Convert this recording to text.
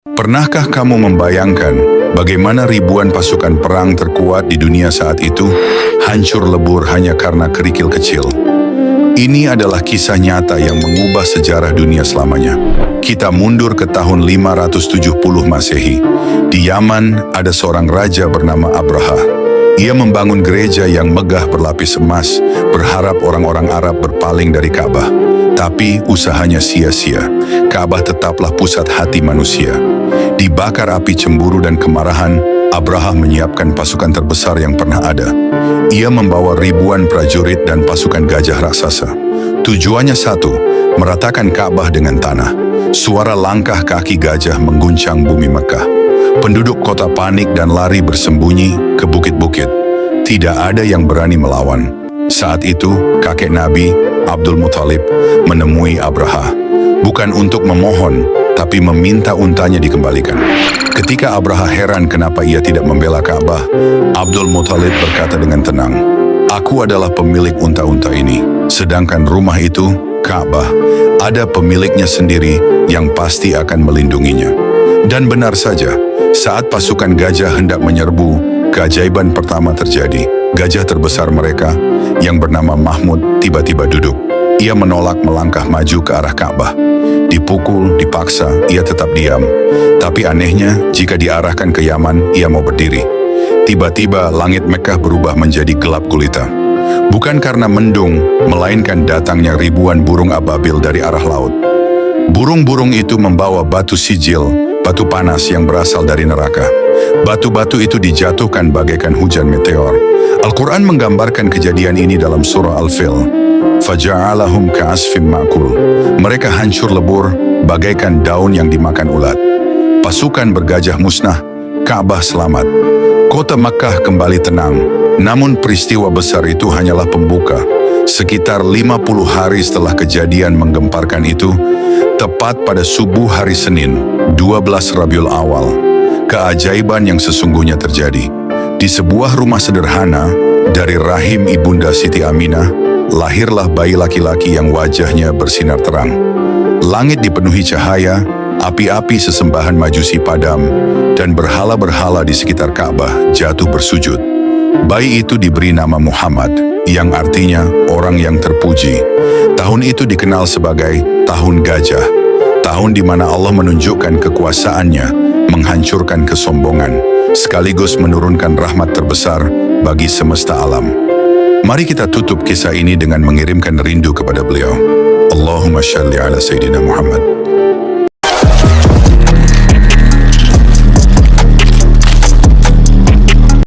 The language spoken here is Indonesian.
Pernahkah kamu membayangkan bagaimana ribuan pasukan perang terkuat di dunia saat itu hancur lebur hanya karena kerikil kecil? Ini adalah kisah nyata yang mengubah sejarah dunia selamanya. Kita mundur ke tahun 570 Masehi. Di Yaman ada seorang raja bernama Abraha. Ia membangun gereja yang megah berlapis emas, berharap orang-orang Arab berpaling dari Ka'bah. Tapi usahanya sia-sia. Ka'bah tetaplah pusat hati manusia. Dibakar api cemburu dan kemarahan, Abraha menyiapkan pasukan terbesar yang pernah ada. Ia membawa ribuan prajurit dan pasukan gajah raksasa. Tujuannya satu, meratakan Ka'bah dengan tanah. Suara langkah kaki gajah mengguncang bumi Mekah. Penduduk kota panik dan lari bersembunyi ke bukit-bukit. Tidak ada yang berani melawan. Saat itu, kakek Nabi, Abdul Muthalib, menemui Abraha. Bukan untuk memohon, tapi meminta untanya dikembalikan. Ketika Abraha heran kenapa ia tidak membela Ka'bah, Abdul Muthalib berkata dengan tenang, "Aku adalah pemilik unta-unta ini. Sedangkan rumah itu, Ka'bah, ada pemiliknya sendiri yang pasti akan melindunginya." Dan benar saja, saat pasukan gajah hendak menyerbu, keajaiban pertama terjadi. Gajah terbesar mereka, yang bernama Mahmud, tiba-tiba duduk. Ia menolak melangkah maju ke arah Ka'bah. Dipukul, dipaksa, ia tetap diam. Tapi anehnya, jika diarahkan ke Yaman, ia mau berdiri. Tiba-tiba langit Mekah berubah menjadi gelap gulita. Bukan karena mendung, melainkan datangnya ribuan burung ababil dari arah laut. Burung-burung itu membawa batu sijil, batu panas yang berasal dari neraka. Batu-batu itu dijatuhkan bagaikan hujan meteor. Al-Quran menggambarkan kejadian ini dalam surah Al-Fil. Faja'alahum ka'asfim ma'kul. Mereka hancur lebur bagaikan daun yang dimakan ulat. Pasukan bergajah musnah, Ka'bah selamat. Kota Makkah kembali tenang. Namun peristiwa besar itu hanyalah pembuka. Sekitar 50 hari setelah kejadian menggemparkan itu, tepat pada subuh hari Senin, 12 Rabiul Awal, keajaiban yang sesungguhnya terjadi. Di sebuah rumah sederhana, dari rahim ibunda Siti Aminah, lahirlah bayi laki-laki yang wajahnya bersinar terang. Langit dipenuhi cahaya, api-api sesembahan majusi padam, dan berhala-berhala di sekitar Ka'bah jatuh bersujud. Bayi itu diberi nama Muhammad, yang artinya orang yang terpuji. Tahun itu dikenal sebagai Tahun Gajah, tahun di mana Allah menunjukkan kekuasaannya, menghancurkan kesombongan, sekaligus menurunkan rahmat terbesar bagi semesta alam. Mari kita tutup kisah ini dengan mengirimkan rindu kepada beliau. Allahumma shalli ala Sayyidina Muhammad.